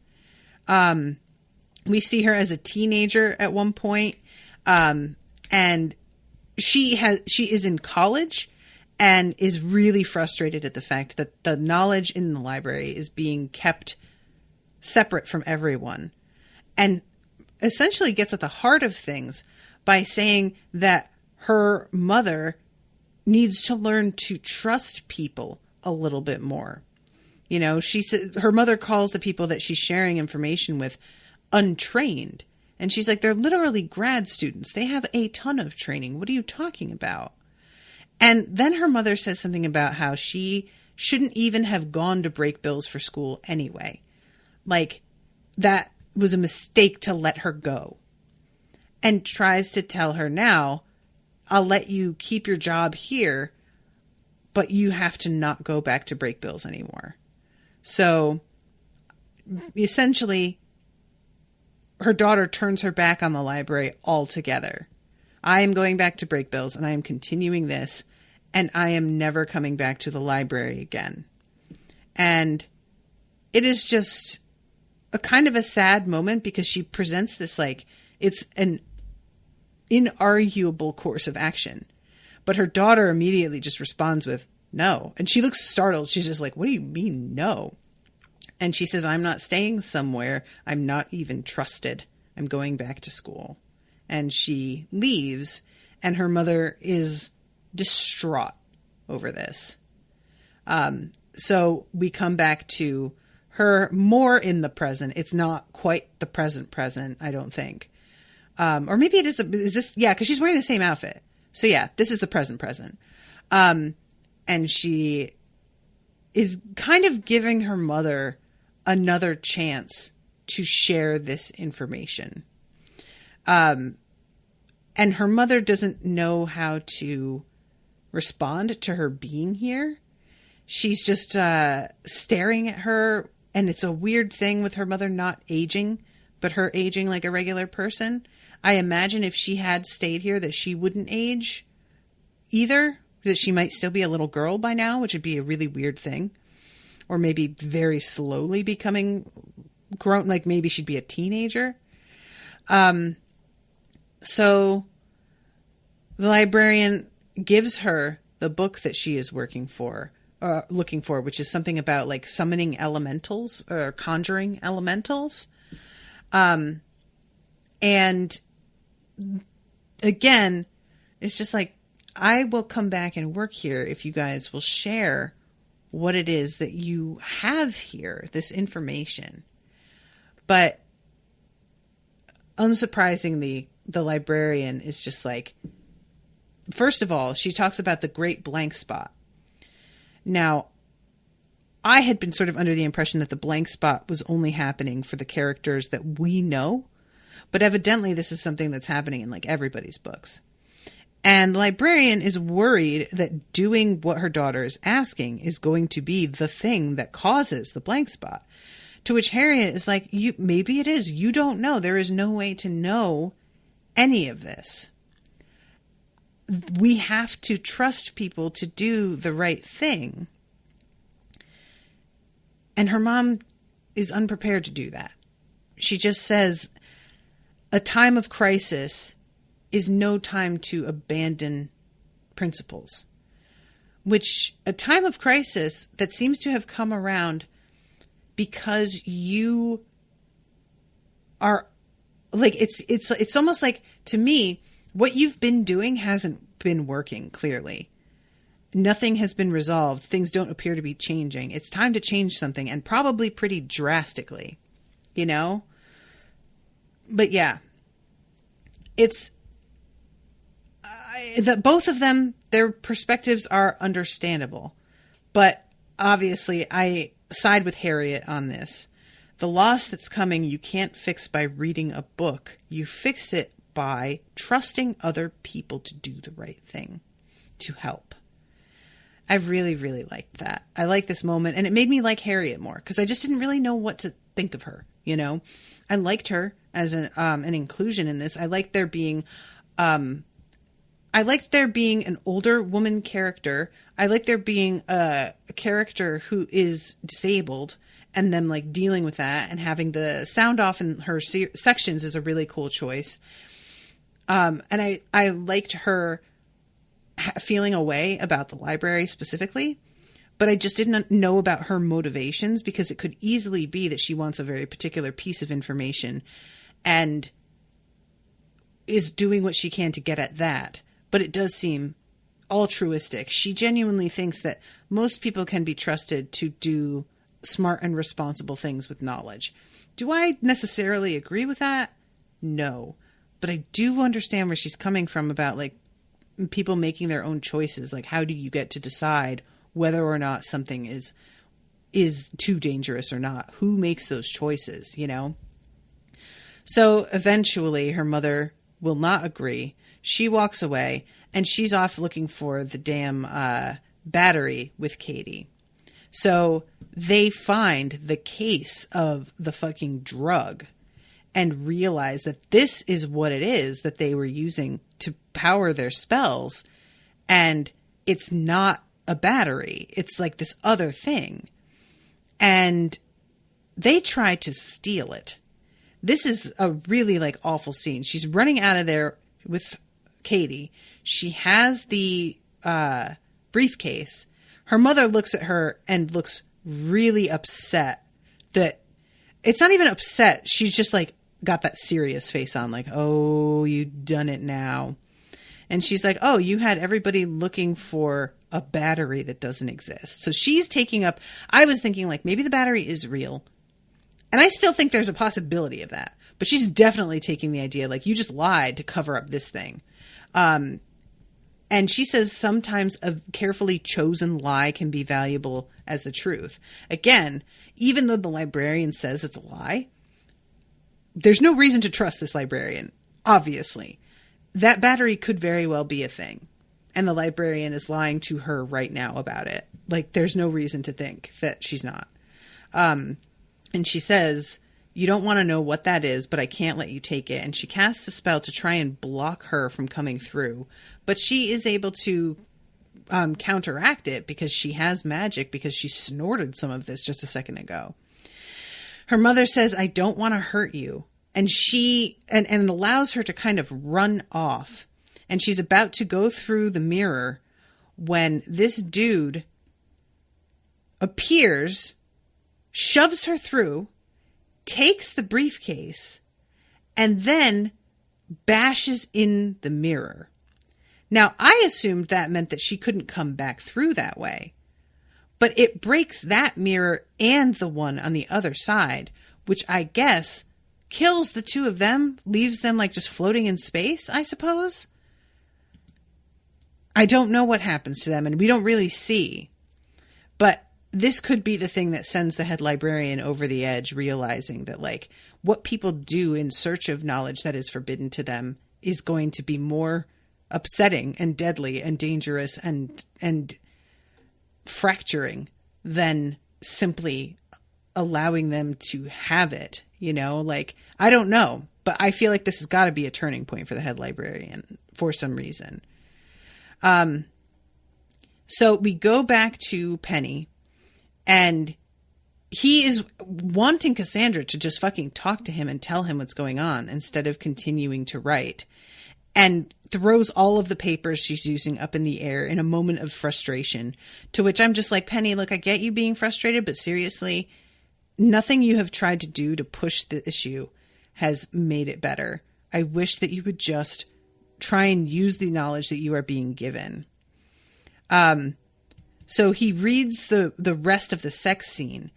We see her as a teenager at one point, and she is in college and is really frustrated at the fact that the knowledge in the library is being kept separate from everyone, and essentially gets at the heart of things by saying that her mother needs to learn to trust people a little bit more. She said her mother calls the people that she's sharing information with untrained. And she's like, they're literally grad students. They have a ton of training. What are you talking about? And then her mother says something about how she shouldn't even have gone to break bills for school anyway. That was a mistake to let her go. And tries to tell her now, I'll let you keep your job here, but you have to not go back to break bills anymore. So essentially, her daughter turns her back on the library altogether. I am going back to break bills and I am continuing this, and I am never coming back to the library again. And it is just a kind of a sad moment because she presents this it's an inarguable course of action. But her daughter immediately just responds with no. And she looks startled. She's just like, what do you mean no? And she says, I'm not staying somewhere. I'm not even trusted. I'm going back to school. And she leaves, and her mother is distraught over this. So we come back to her more in the present. It's not quite the present, I don't think. Or maybe it is. Is this? Yeah, because she's wearing the same outfit. So yeah, this is the present. And she is kind of giving her mother another chance to share this information. And her mother doesn't know how to respond to her being here. She's just staring at her, and it's a weird thing with her mother not aging, but her aging like a regular person. I imagine if she had stayed here that she wouldn't age either, that she might still be a little girl by now, which would be a really weird thing. Or maybe very slowly becoming grown, maybe she'd be a teenager. So the librarian gives her the book that she is looking for, which is something about like summoning elementals or conjuring elementals. And again, it's just like, I will come back and work here if you guys will share what it is that you have here, this information. But unsurprisingly, the librarian is just like, first of all, she talks about the great blank spot. Now, I had been sort of under the impression that the blank spot was only happening for the characters that we know, but evidently this is something that's happening in like everybody's books. And the librarian is worried that doing what her daughter is asking is going to be the thing that causes the blank spot. To which Harriet is like, maybe it is. You don't know. There is no way to know any of this. We have to trust people to do the right thing. And her mom is unprepared to do that. She just says, a time of crisis is no time to abandon principles. Which, a time of crisis that seems to have come around because you are like, it's almost like, to me, what you've been doing hasn't been working, clearly. Nothing has been resolved. Things don't appear to be changing. It's time to change something, and probably pretty drastically, you know? But yeah, it's that both of them, their perspectives are understandable. But obviously, I side with Harriet on this. The loss that's coming, you can't fix by reading a book. You fix it by trusting other people to do the right thing, to help. I really, really liked that. I like this moment, and it made me like Harriet more, because I just didn't really know what to think of her, you know? I liked her as an inclusion in this. I liked there being an older woman character. I like there being a character who is disabled, and them like dealing with that, and having the sound off in her sections is a really cool choice. And I liked her feeling a way about the library specifically, but I just didn't know about her motivations, because it could easily be that she wants a very particular piece of information and is doing what she can to get at that. But it does seem altruistic. She genuinely thinks that most people can be trusted to do smart and responsible things with knowledge. Do I necessarily agree with that? No. But I do understand where she's coming from about like people making their own choices. Like, how do you get to decide whether or not something is too dangerous or not? Who makes those choices, you know? So eventually her mother will not agree. She walks away, and she's off looking for the damn battery with Katie. So they find the case of the fucking drug and realize that this is what it is that they were using to power their spells. And it's not a battery. It's like this other thing. And they try to steal it. This is a really like awful scene. She's running out of there with Katie. She has the briefcase. Her mother looks at her and looks really upset. That it's not even upset. She's just like got that serious face on, like, oh, you done it now. And she's like, oh, you had everybody looking for a battery that doesn't exist. So she's taking up, I was thinking like maybe the battery is real. And I still think there's a possibility of that. But she's definitely taking the idea like you just lied to cover up this thing. And she says sometimes a carefully chosen lie can be valuable as the truth. Again, even though the librarian says it's a lie, there's no reason to trust this librarian, obviously. That battery could very well be a thing. And the librarian is lying to her right now about it. Like, there's no reason to think that she's not. And she says, you don't want to know what that is, but I can't let you take it. And she casts a spell to try and block her from coming through. But she is able to counteract it because she has magic, because she snorted some of this just a second ago. Her mother says, I don't want to hurt you. and and allows her to kind of run off. And she's about to go through the mirror when this dude appears, shoves her through, takes the briefcase, and then bashes in the mirror. Now, I assumed that meant that she couldn't come back through that way. But it breaks that mirror and the one on the other side, which I guess kills the two of them, leaves them like just floating in space, I suppose. I don't know what happens to them, and we don't really see. But this could be the thing that sends the head librarian over the edge, realizing that, like, what people do in search of knowledge that is forbidden to them is going to be more upsetting and deadly and dangerous and fracturing than simply allowing them to have it, you know? Like, I don't know, but I feel like this has got to be a turning point for the head librarian for some reason. So we go back to Penny, and he is wanting Cassandra to just fucking talk to him and tell him what's going on instead of continuing to write, and throws all of the papers she's using up in the air in a moment of frustration, to which I'm just like, Penny, look, I get you being frustrated, but seriously, nothing you have tried to do to push the issue has made it better. I wish that you would just try and use the knowledge that you are being given. So he reads the rest of the sex scene,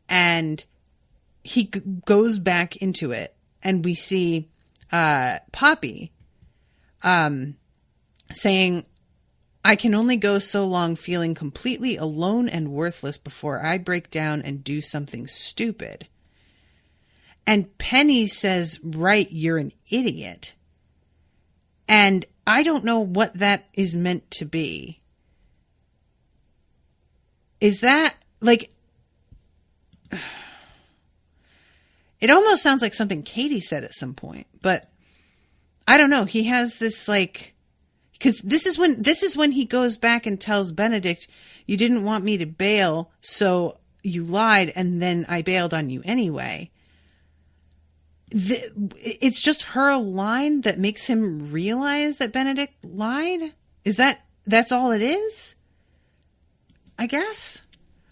and he goes back into it, and we see Poppy saying, I can only go so long feeling completely alone and worthless before I break down and do something stupid. And Penny says, right, you're an idiot. And I don't know what that is meant to be. Is that, like, it almost sounds like something Katie said at some point, but I don't know. He has this, like, because this is when he goes back and tells Benedict, you didn't want me to bail, so you lied, and then I bailed on you anyway. It's just her line that makes him realize that Benedict lied? That's all it is? I guess?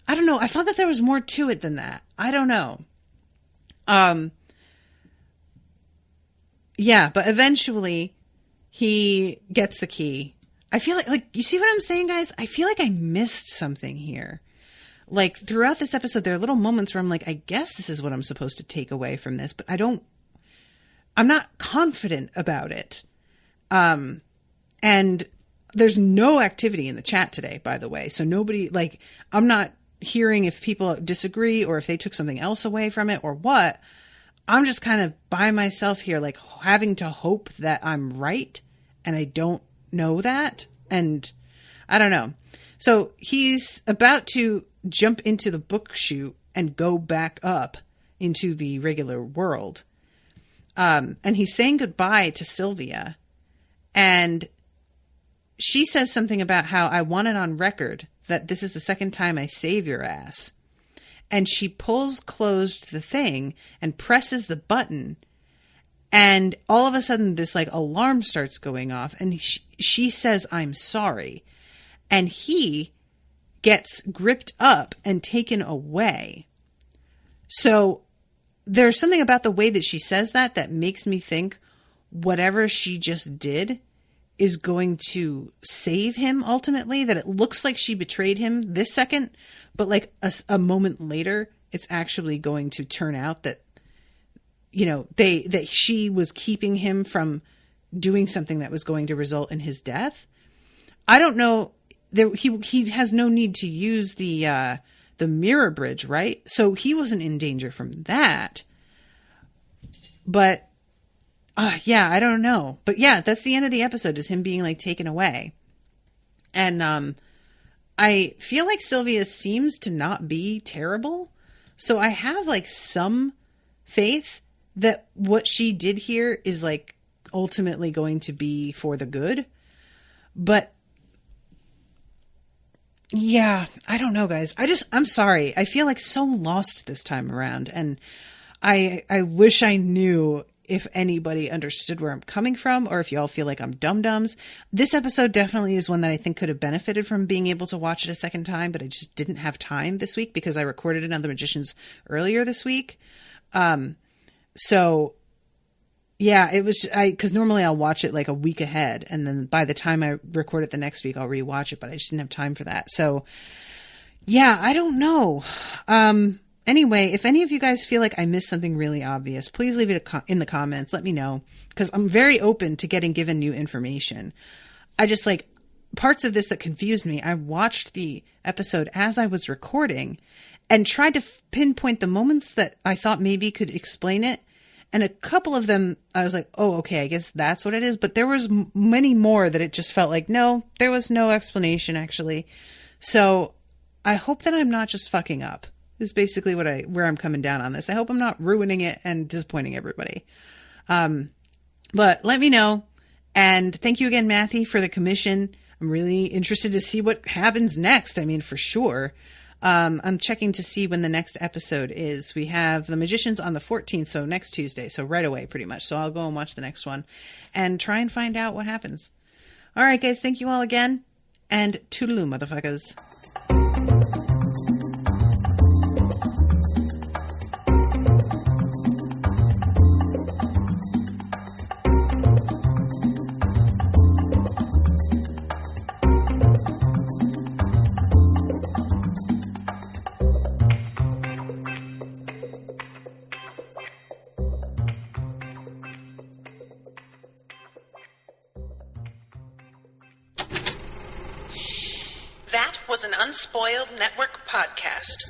I don't know. I thought that there was more to it than that. I don't know. Yeah, but eventually he gets the key. I feel like, you see what I'm saying, guys? I feel like I missed something here. Like, throughout this episode, there are little moments where I'm like, I guess this is what I'm supposed to take away from this, but I'm not confident about it. And there's no activity in the chat today, by the way. So nobody, like, I'm not hearing if people disagree or if they took something else away from it or what. I'm just kind of by myself here, like, having to hope that I'm right. And I don't know that. And I don't know. So he's about to jump into the book chute and go back up into the regular world. And he's saying goodbye to Sylvia. And she says something about how I want it on record that this is the second time I save your ass. And she pulls closed the thing and presses the button. And all of a sudden this, like, alarm starts going off. And she says, I'm sorry. And he gets gripped up and taken away. So there's something about the way that she says that makes me think whatever she just did is going to save him ultimately, that it looks like she betrayed him this second, but like a moment later, it's actually going to turn out that, you know, that she was keeping him from doing something that was going to result in his death. I don't know. He has no need to use the mirror bridge, right? So he wasn't in danger from that. But yeah, I don't know. But yeah, that's the end of the episode, is him being, like, taken away. And I feel like Sylvia seems to not be terrible. So I have, like, some faith that what she did here is, like, ultimately going to be for the good. But yeah, I don't know, guys. I'm sorry. I feel like so lost this time around. And I wish I knew if anybody understood where I'm coming from, or if y'all feel like I'm dum-dums. This episode definitely is one that I think could have benefited from being able to watch it a second time, but I just didn't have time this week because I recorded it on The Magicians earlier this week. So yeah, it was, because normally I'll watch it like a week ahead, and then by the time I record it the next week, I'll rewatch it, but I just didn't have time for that. So yeah, I don't know. Anyway, if any of you guys feel like I missed something really obvious, please leave it in the comments. Let me know, because I'm very open to getting given new information. I just like parts of this that confused me. I watched the episode as I was recording and tried to pinpoint the moments that I thought maybe could explain it. And a couple of them, I was like, oh, okay, I guess that's what it is. But there was many more that it just felt like, no, there was no explanation actually. So I hope that I'm not just fucking up. Is basically where I'm coming down on this. I hope I'm not ruining it and disappointing everybody. But let me know. And thank you again, Mathy, for the commission. I'm really interested to see what happens next. I mean, for sure. I'm checking to see when the next episode is. We have The Magicians on the 14th, so next Tuesday. So right away, pretty much. So I'll go and watch the next one and try and find out what happens. All right, guys. Thank you all again. And toodaloo, motherfuckers. That was an Unspoiled Network podcast.